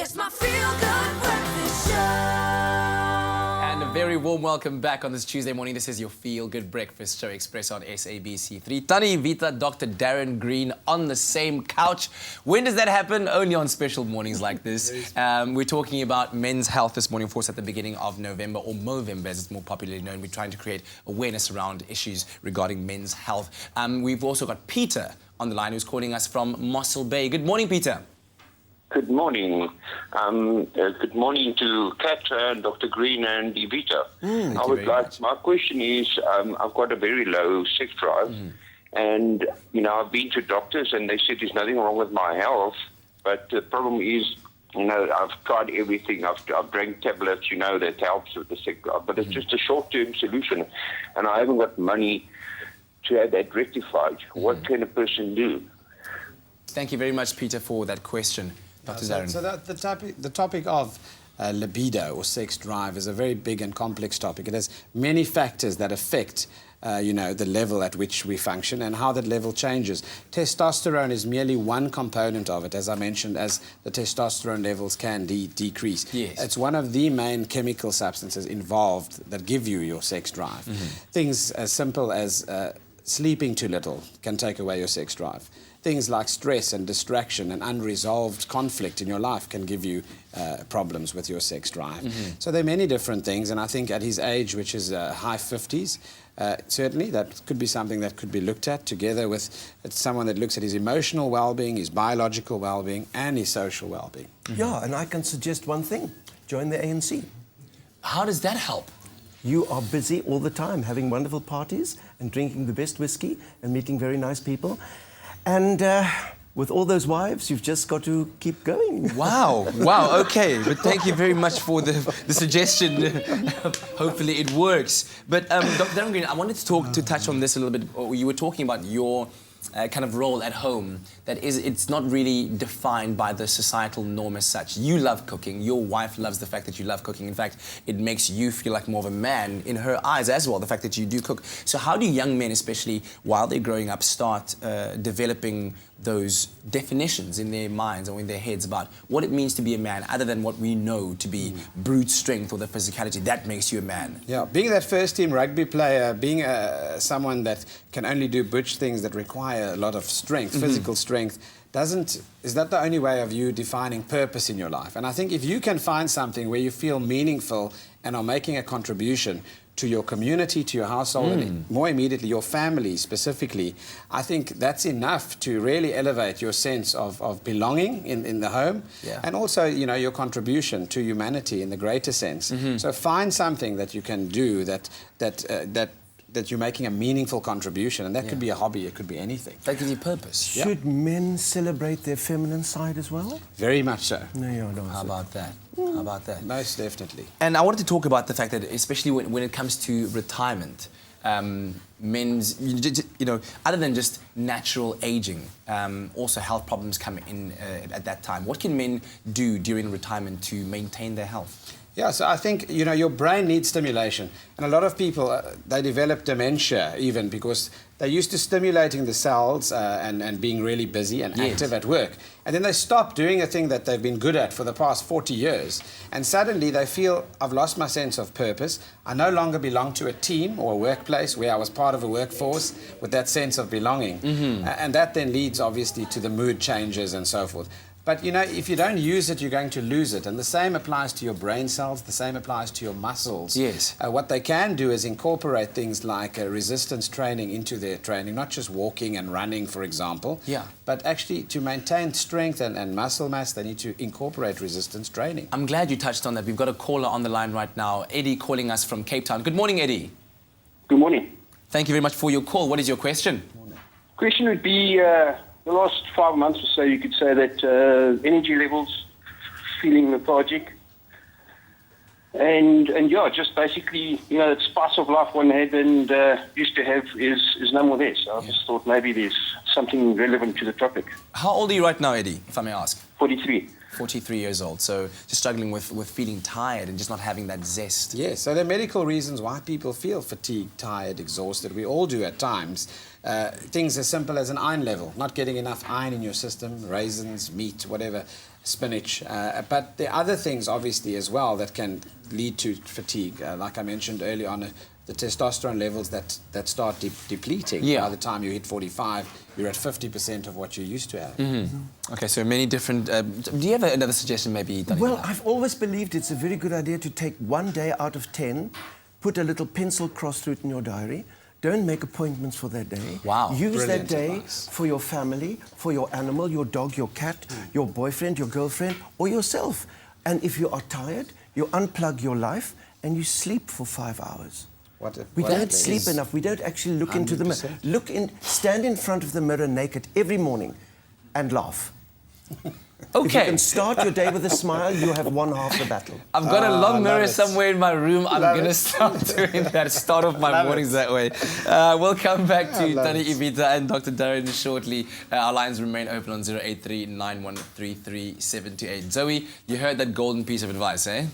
It's my feel-good breakfast show. And a very warm welcome back on this Tuesday morning. This is your feel-good breakfast show, Expresso on SABC3. Tani Vita, Dr. Darren Green on the same couch. When does that happen? Only on special mornings like this. We're talking about men's health this morning, of course, at the beginning of November, or Movember as it's more popularly known. We're trying to create awareness around issues regarding men's health. We've also got Peter on the line who's calling us from Mossel Bay. Good morning, Peter. Good morning. Good morning to Kat and Dr. Green and Evita. I would like, my question is, I've got a very low sex drive, and, you know, I've been to doctors and they said there's nothing wrong with my health, but the problem is, you know, I've tried everything. I've drank tablets, you know, that helps with the sex drive, but it's just a short-term solution, and I haven't got money to have that rectified. What can a person do? Thank you very much, Peter, for that question. Dr. Darren. So the topic of libido or sex drive is a very big and complex topic. It has many factors that affect you know, the level at which we function and how that level changes. Testosterone is merely one component of it, as I mentioned, as the testosterone levels can decrease. Yes. It's one of the main chemical substances involved that give you your sex drive. Things as simple as sleeping too little can take away your sex drive. Things like stress and distraction and unresolved conflict in your life can give you problems with your sex drive. So there are many different things, and I think at his age, which is high 50s, certainly that could be something that could be looked at together with someone that looks at his emotional well-being, his biological well-being, and his social well-being. Yeah, and I can suggest one thing. Join the ANC. How does that help? You are busy all the time, having wonderful parties and drinking the best whiskey and meeting very nice people. And with all those wives, you've just got to keep going. Wow, okay. But thank you very much for the suggestion. Hopefully it works. But Dr. Darren Green, I wanted to touch on this a little bit. You were talking about your kind of role at home. It's not really defined by the societal norm as such. You love cooking. Your wife loves the fact that you love cooking. In fact, it makes you feel like more of a man in her eyes as well, the fact that you do cook. So how do young men, especially while they're growing up, start developing those definitions in their minds or in their heads about what it means to be a man, other than what we know to be brute strength or the physicality that makes you a man? Yeah, being that first-team rugby player, being someone that can only do butch things that require a lot of strength, physical strength, is that the only way of you defining purpose in your life? And I think if you can find something where you feel meaningful and are making a contribution to your community, to your household, and more immediately your family specifically, I think that's enough to really elevate your sense of belonging in the home, and also, you know, your contribution to humanity in the greater sense. So find something that you can do that you're making a meaningful contribution, and that could be a hobby, it could be anything. That gives you purpose. Should men celebrate their feminine side as well? Very much so. No. How about that? How about that? Most definitely. And I wanted to talk about the fact that, especially when it comes to retirement, men's, you know, other than just natural aging, also health problems come in at that time. What can men do during retirement to maintain their health? Yeah, so I think, you know, your brain needs stimulation. And a lot of people, they develop dementia even because they're used to stimulating the cells and being really busy and active at work. And then they stop doing a thing that they've been good at for the past 40 years. And suddenly they feel, I've lost my sense of purpose. I no longer belong to a team or a workplace where I was part of a workforce with that sense of belonging. And that then leads, obviously, to the mood changes and so forth. But, you know, if you don't use it, you're going to lose it. And the same applies to your brain cells, the same applies to your muscles. Yes. What they can do is incorporate things like resistance training into their training, not just walking and running, for example. But actually, to maintain strength and muscle mass, they need to incorporate resistance training. I'm glad you touched on that. We've got a caller on the line right now, Eddie, calling us from Cape Town. Good morning, Eddie. Good morning. Thank you very much for your call. What is your question? Question would be, the last 5 months or so, you could say that energy levels, feeling lethargic, and yeah, just basically, you know, that spice of life one had and used to have is no more there. So I just thought maybe there's something relevant to the topic. How old are you right now, Eddie, if I may ask? 43. 43 years old, so just struggling with feeling tired and just not having that zest. Yes, so there are medical reasons why people feel fatigued, tired, exhausted. We all do at times. Things as simple as an iron level, not getting enough iron in your system, raisins, meat, whatever. spinach. But there are other things, obviously, as well that can lead to fatigue. Like I mentioned earlier on, the testosterone levels that start depleting. Yeah. By the time you hit 45, you're at 50% of what you used to have. Okay, so many different... do you have another suggestion, maybe, Danny? Well, I've always believed it's a very good idea to take one day out of 10, put a little pencil cross through it in your diary. Don't make appointments for that day. Wow. Use Brilliant that day advice. for your family, for your animal, your dog, your cat, your boyfriend, your girlfriend, or yourself. And if you are tired, you unplug your life and you sleep for 5 hours. We don't sleep enough. We don't actually look into the mirror. Stand in front of the mirror naked every morning and laugh. If you Okay. can start your day with a smile, you have won half the battle. I've got a long mirror it. somewhere in my room. I'm going to start doing that, start off my mornings that way. We'll come back to Tani Ivita and Dr. Darren shortly. Our lines remain open on 083 9133 728. Zoe, you heard that golden piece of advice, eh?